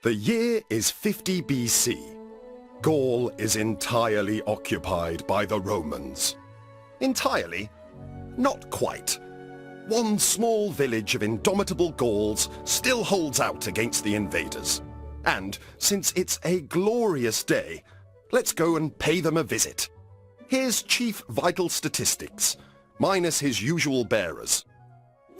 The year is 50 BC. Gaul is entirely occupied by the Romans. Entirely? Not quite. One small village of indomitable Gauls still holds out against the invaders. And since it's a glorious day, let's go and pay them a visit. Here's Chief Vital Statistics, minus his usual bearers.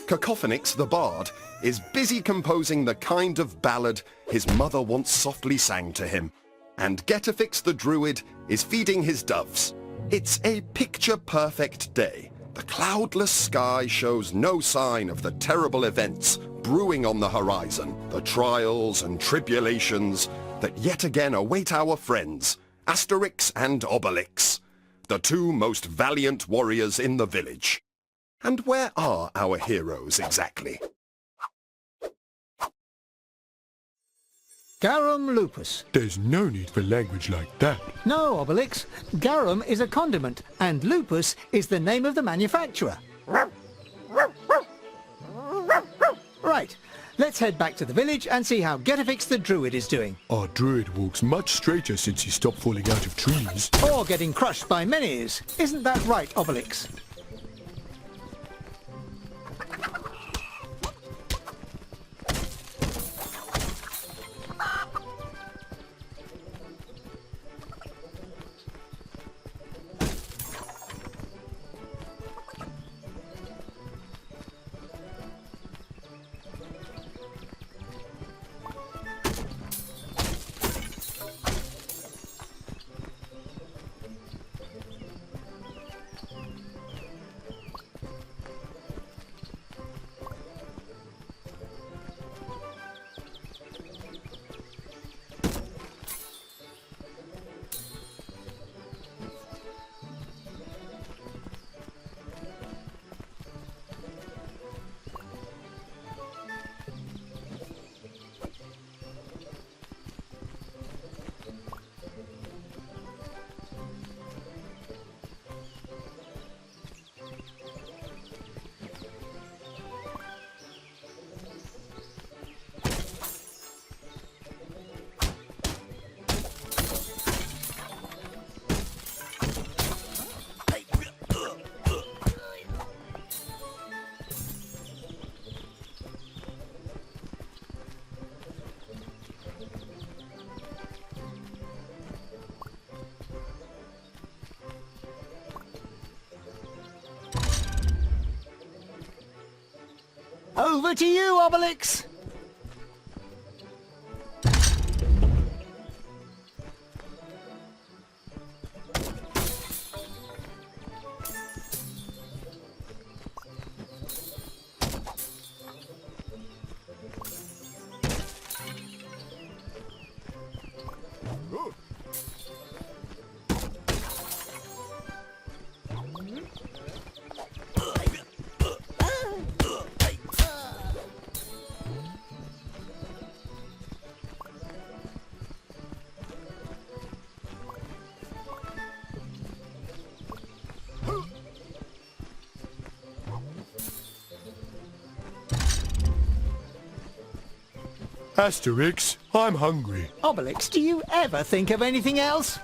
Cacophonix the Bard is busy composing the kind of ballad his mother once softly sang to him. And Getafix the Druid is feeding his doves. It's a picture-perfect day. The cloudless sky shows no sign of the terrible events brewing on the horizon, the trials and tribulations that yet again await our friends, Asterix and Obelix, the two most valiant warriors in the village. And where are our heroes exactly? Garum lupus. There's no need for language like that. No, Obelix. Garum is a condiment, and lupus is the name of the manufacturer. Right, let's head back to the village and see how Getafix the Druid is doing. Our druid walks much straighter since he stopped falling out of trees. Or getting crushed by menhirs. Isn't that right, Obelix? Over to you, Obelix! Asterix, I'm hungry. Obelix, do you ever think of anything else?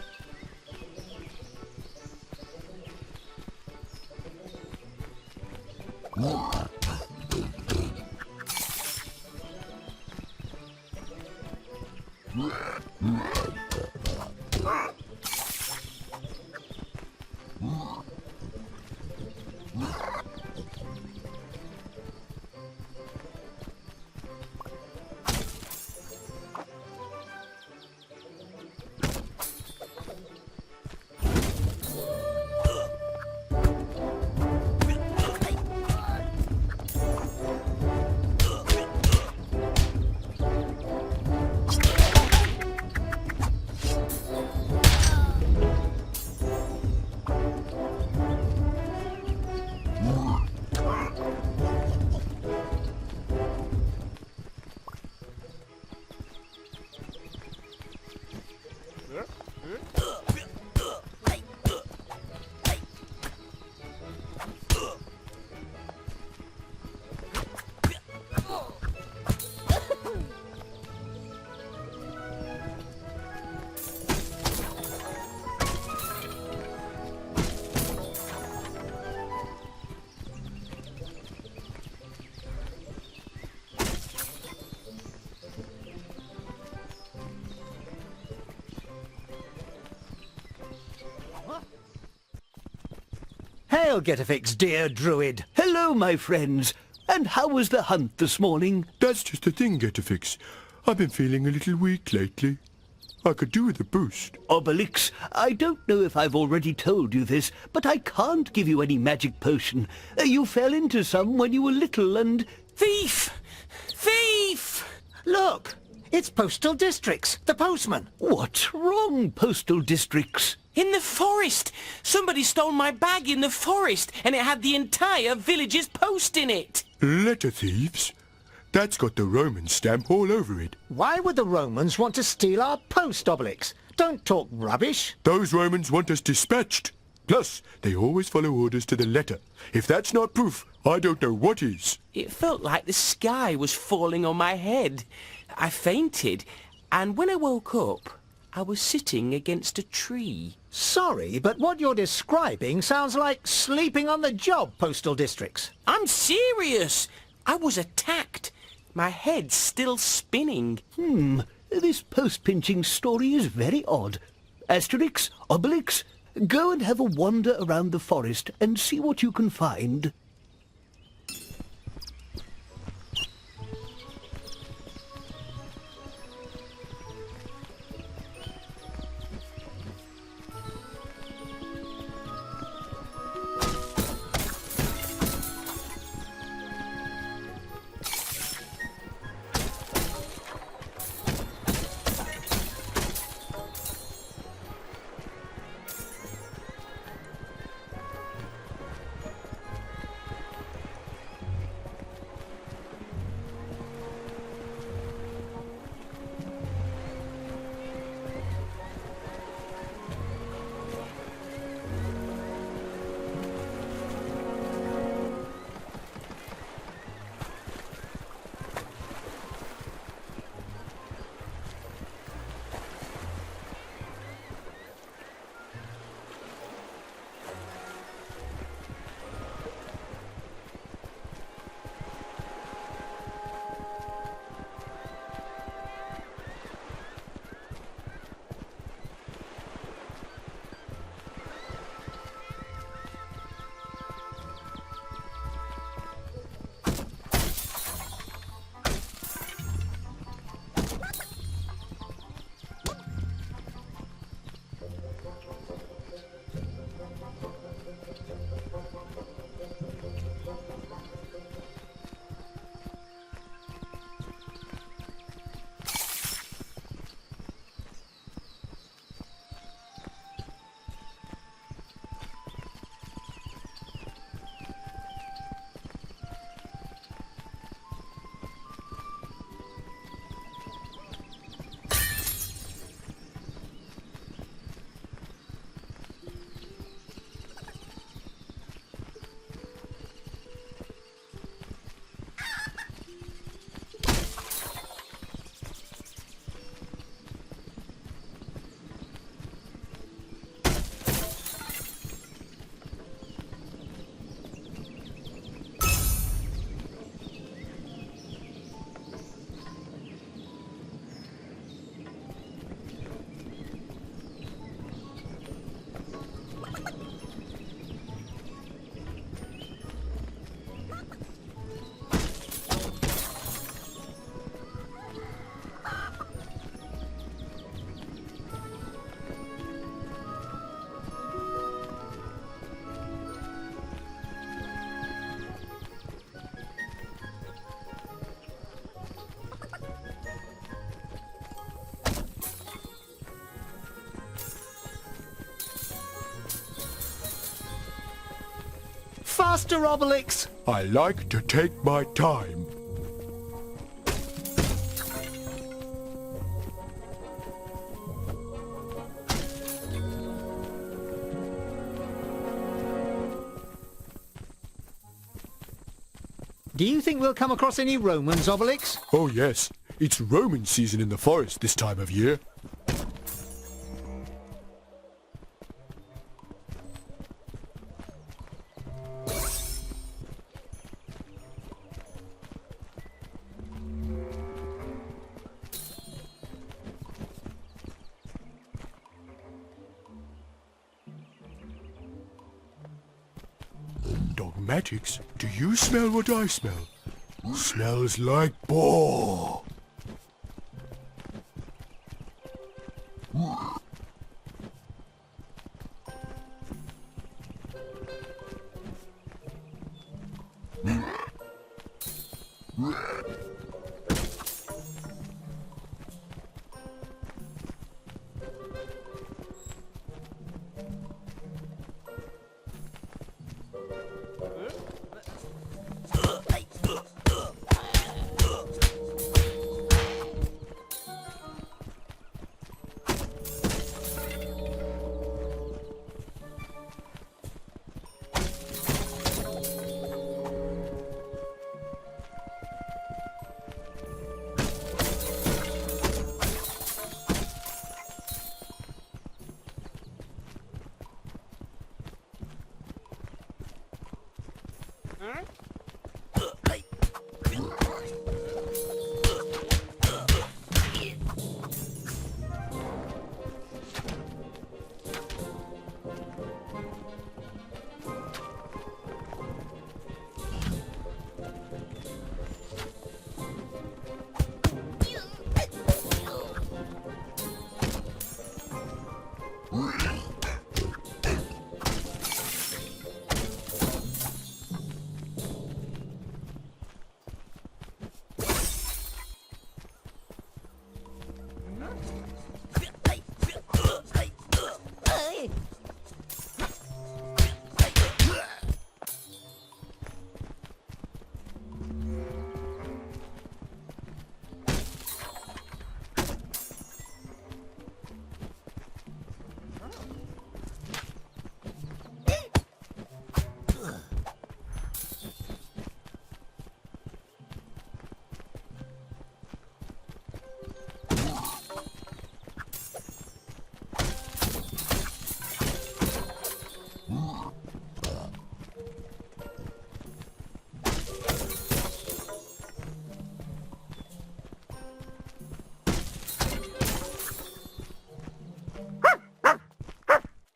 Hail, Get-A-Fix, dear druid. Hello, my friends. And how was the hunt this morning? That's just the thing, Get-A-Fix. I've been feeling a little weak lately. I could do with a boost. Obelix, I don't know if I've already told you this, but I can't give you any magic potion. You fell into some when you were little and... Thief! Thief! Look, it's Postal Districts, the postman. What's wrong, Postal Districts? In the forest! Somebody stole my bag in the forest, and it had the entire village's post in it! Letter thieves? That's got the Roman stamp all over it. Why would the Romans want to steal our post, Obelix? Don't talk rubbish. Those Romans want us dispatched. Plus, they always follow orders to the letter. If that's not proof, I don't know what is. It felt like the sky was falling on my head. I fainted, and when I woke up, I was sitting against a tree. Sorry, but what you're describing sounds like sleeping on the job, Postal Districts. I'm serious! I was attacked. My head's still spinning. This post-pinching story is very odd. Asterix, Obelix, go and have a wander around the forest and see what you can find. Faster, Obelix! I like to take my time. Do you think we'll come across any Romans, Obelix? Oh yes, it's Roman season in the forest this time of year. Dogmatics, do you smell what I smell? Smells like boar.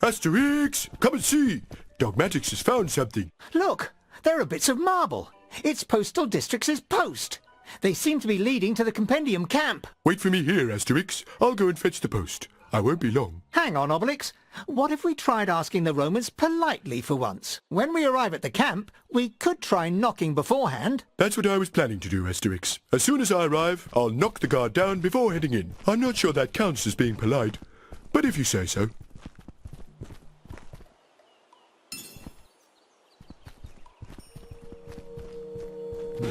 Asterix, come and see. Dogmatics has found something. Look, there are bits of marble. It's Postal District's post. They seem to be leading to the Compendium camp. Wait for me here, Asterix. I'll go and fetch the post. I won't be long. Hang on, Obelix. What if we tried asking the Romans politely for once? When we arrive at the camp, we could try knocking beforehand. That's what I was planning to do, Asterix. As soon as I arrive, I'll knock the guard down before heading in. I'm not sure that counts as being polite, but if you say so.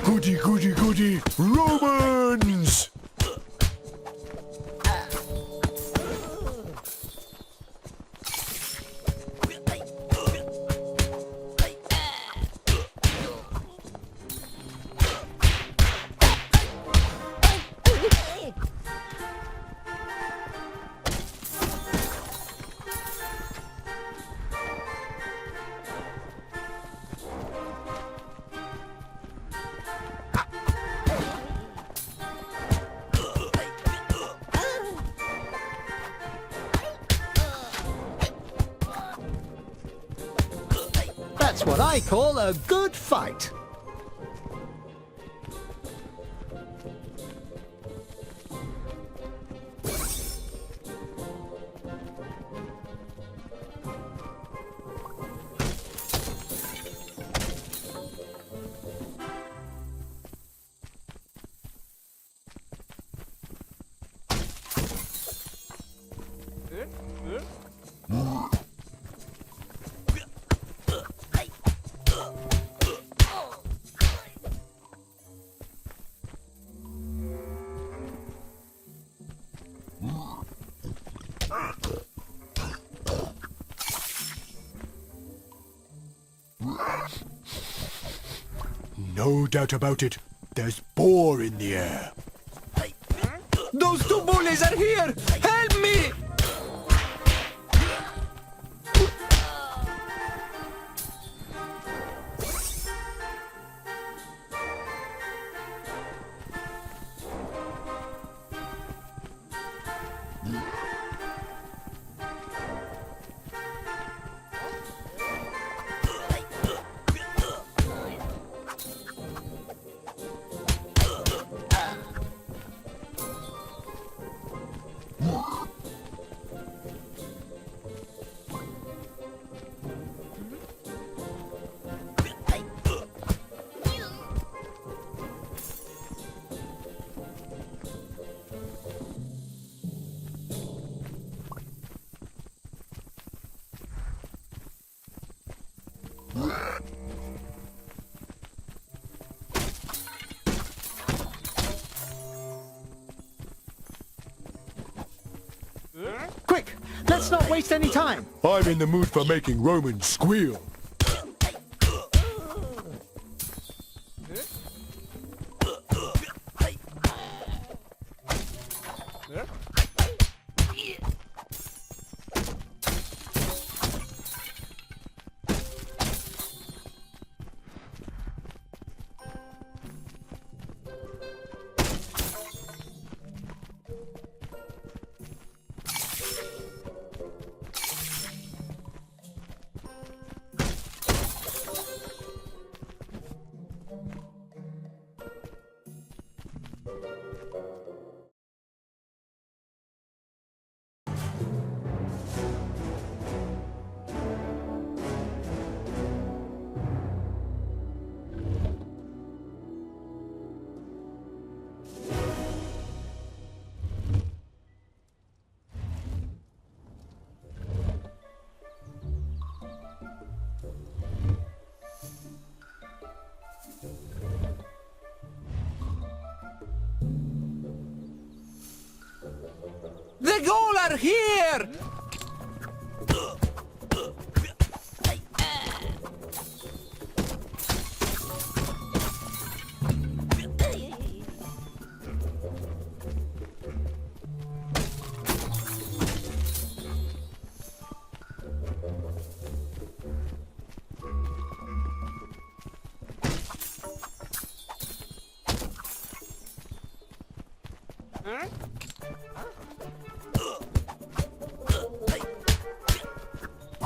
Goody, goody, goody, Romans! That's what I call a good fight. No doubt about it. There's boar in the air. Those two bullies are here! Help me! Quick, let's not waste any time. I'm in the mood for making Romans squeal. The Gaul are here!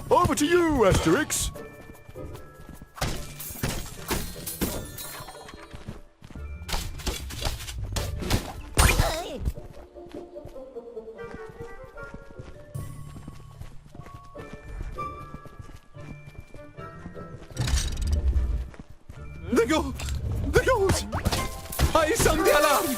Over to you, Asterix. The Gauls! I sound the alarm!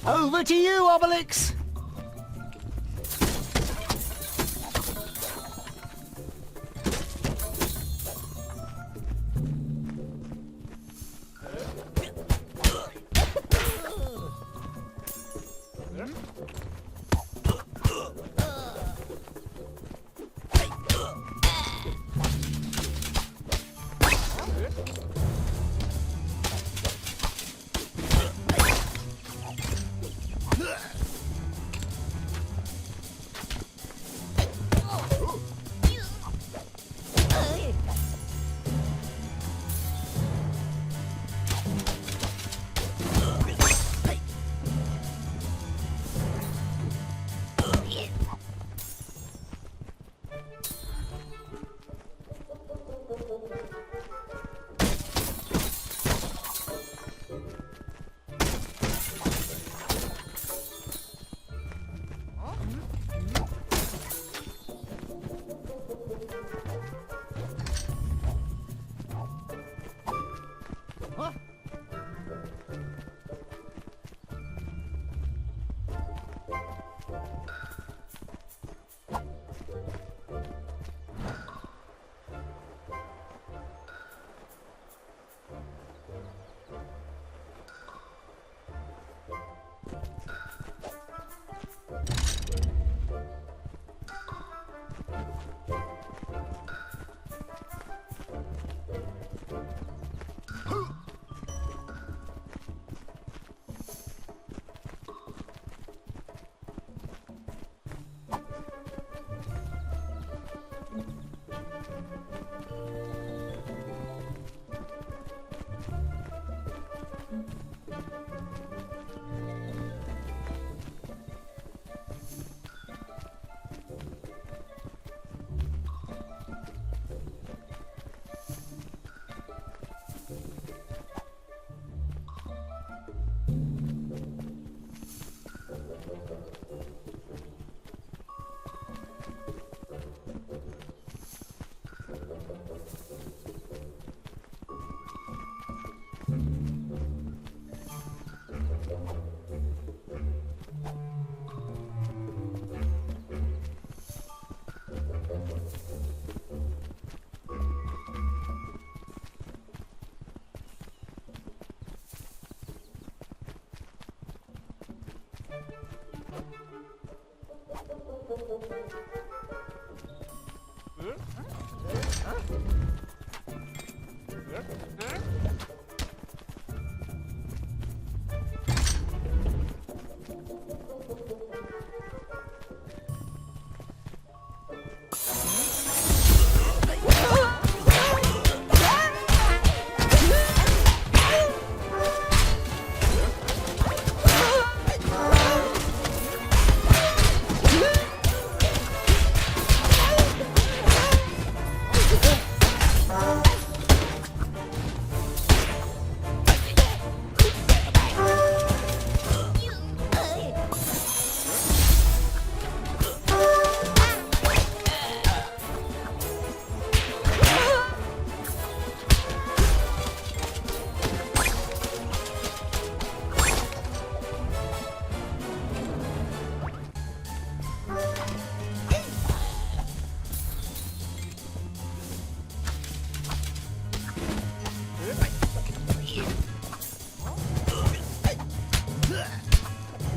Over to you, Obelix!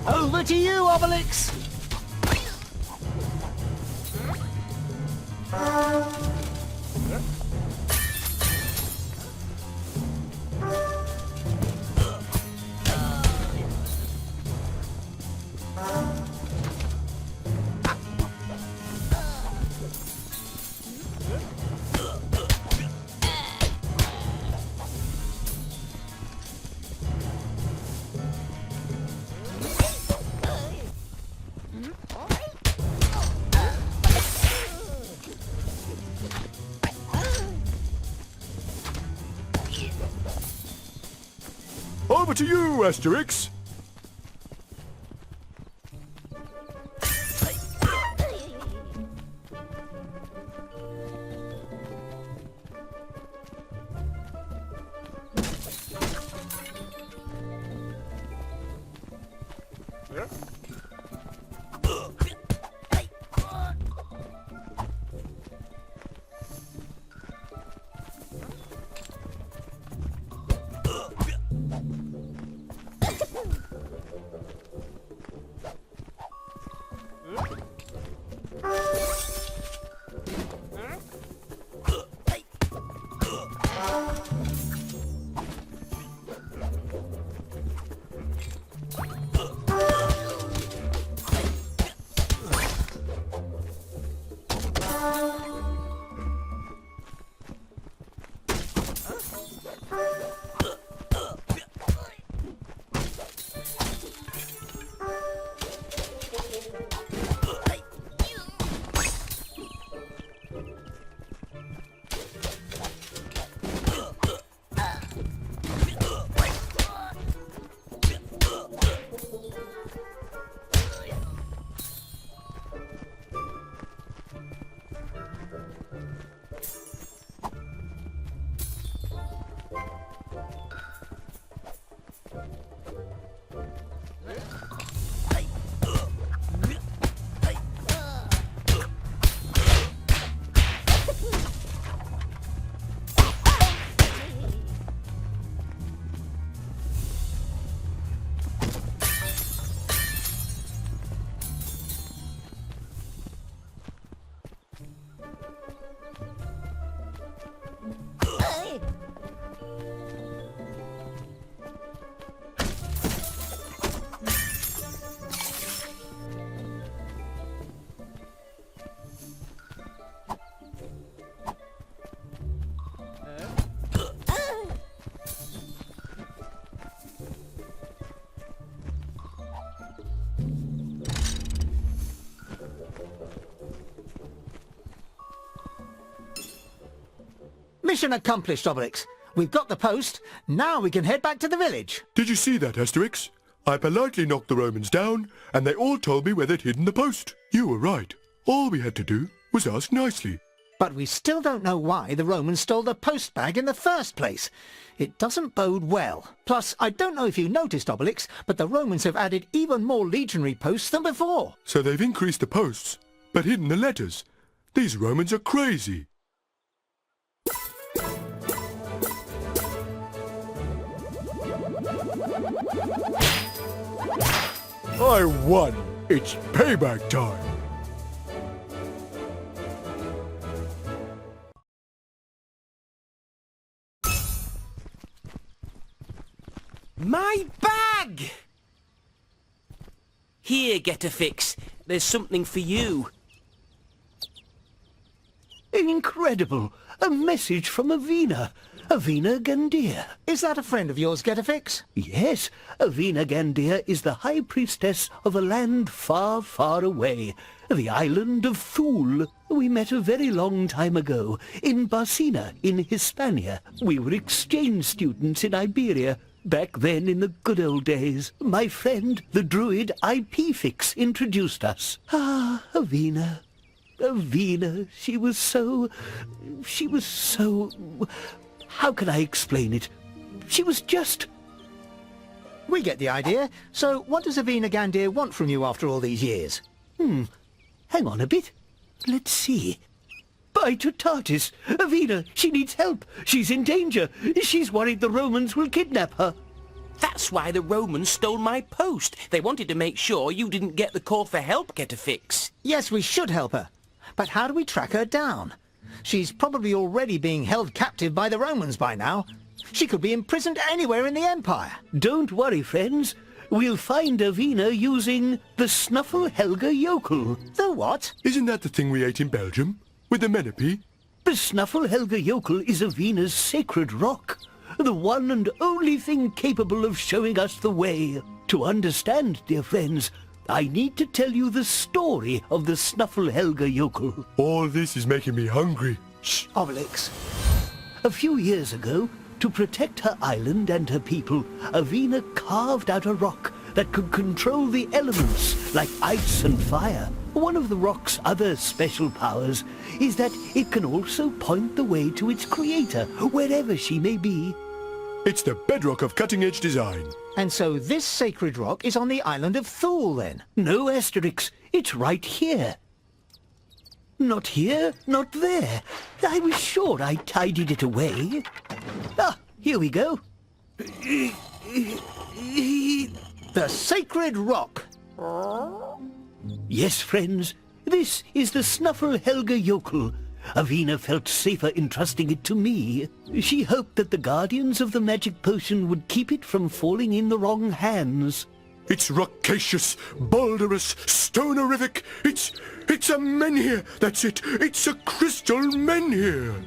Over to you, Obelix! Over to you, Asterix! Mission accomplished, Obelix. We've got the post. Now we can head back to the village. Did you see that, Asterix? I politely knocked the Romans down, and they all told me where they'd hidden the post. You were right. All we had to do was ask nicely. But we still don't know why the Romans stole the post bag in the first place. It doesn't bode well. Plus, I don't know if you noticed, Obelix, but the Romans have added even more legionary posts than before. So they've increased the posts, but hidden the letters. These Romans are crazy. I won! It's payback time! My bag! Here, get a fix. There's something for you. Incredible! A message from Avina. Avina Gandir. Is that a friend of yours, Getafix? Yes, Avina Gandir is the high priestess of a land far, far away, the island of Thule. We met a very long time ago, in Barcina, in Hispania. We were exchange students in Iberia, back then in the good old days. My friend, the druid IP-Fix, introduced us. Ah, Avina. Avina, she was so... How can I explain it? She was just... We get the idea. So what does Avina Gandir want from you after all these years? Hang on a bit. Let's see. By Tutatis! Avina, she needs help. She's in danger. She's worried the Romans will kidnap her. That's why the Romans stole my post. They wanted to make sure you didn't get the call for help, get a fix. Yes, we should help her. But how do we track her down? She's probably already being held captive by the Romans by now. She could be imprisoned anywhere in the Empire. Don't worry, friends. We'll find Avina using the Snuffle Helga Yokel. The what? Isn't that the thing we ate in Belgium? With the Menhir? The Snuffle Helga Yokel is Avina's sacred rock. The one and only thing capable of showing us the way. To understand, dear friends, I need to tell you the story of the Snuffle Helga Yokel. All this is making me hungry. Shh, Obelix. A few years ago, to protect her island and her people, Avina carved out a rock that could control the elements, like ice and fire. One of the rock's other special powers is that it can also point the way to its creator, wherever she may be. It's the bedrock of cutting-edge design. And so this sacred rock is on the island of Thule, then? No, Asterix, it's right here. Not here, not there. I was sure I tidied it away. Ah, here we go. The sacred rock! Yes, friends, this is the Snuffle Helga Yokel. Avina felt safer entrusting it to me. She hoped that the guardians of the magic potion would keep it from falling in the wrong hands. It's rockacious, boulderous, stonerific. It's a menhir. That's it. It's a crystal menhir.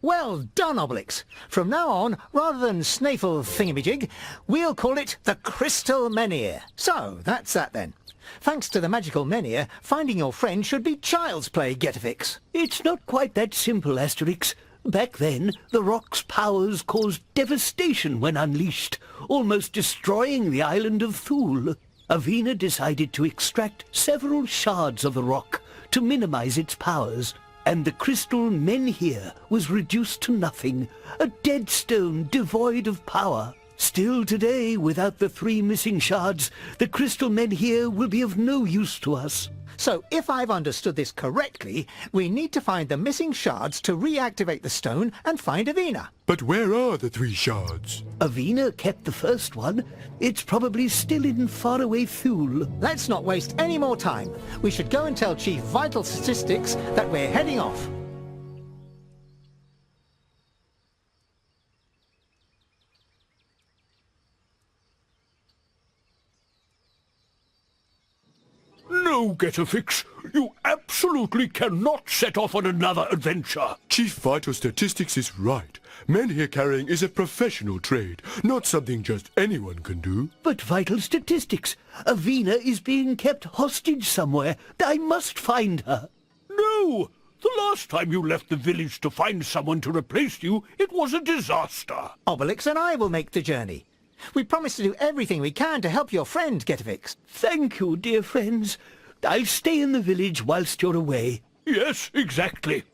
Well done, Obelix. From now on, rather than Snaffle Thingamajig, we'll call it the Crystal Menhir. So, that's that then. Thanks to the magical Menhir, finding your friend should be child's play, Getafix. It's not quite that simple, Asterix. Back then, the rock's powers caused devastation when unleashed, almost destroying the island of Thule. Avina decided to extract several shards of the rock to minimize its powers, and the crystal Menhir was reduced to nothing, a dead stone devoid of power. Still today, without the 3 missing shards, the crystal Menhir will be of no use to us. So, if I've understood this correctly, we need to find the missing shards to reactivate the stone and find Avina. But where are the 3 shards? Avina kept the first one. It's probably still in faraway Thule. Let's not waste any more time. We should go and tell Chief Vital Statistics that we're heading off. No, Getafix. You absolutely cannot set off on another adventure. Chief Vital Statistics is right. Menhir carrying is a professional trade, not something just anyone can do. But Vital Statistics, Avina is being kept hostage somewhere. I must find her. No! The last time you left the village to find someone to replace you, it was a disaster. Obelix and I will make the journey. We promise to do everything we can to help your friend, Getafix. Thank you, dear friends. I'll stay in the village whilst you're away. Yes, exactly.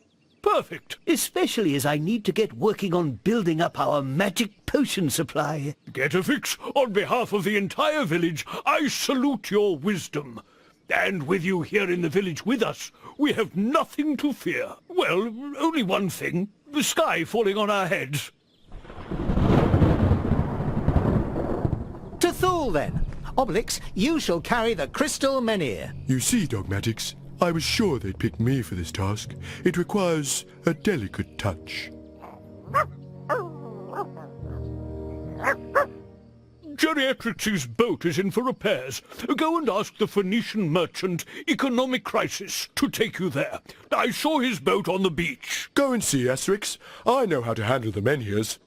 Perfect. Especially as I need to get working on building up our magic potion supply. Getafix, on behalf of the entire village, I salute your wisdom. And with you here in the village with us, we have nothing to fear. Well, only one thing. The sky falling on our heads. To Thule, then. Obelix, you shall carry the crystal Menhir. You see, Dogmatics, I was sure they'd pick me for this task. It requires a delicate touch. Geriatrix's boat is in for repairs. Go and ask the Phoenician merchant, Economic Crisis, to take you there. I saw his boat on the beach. Go and see, Asterix. I know how to handle the menhirs.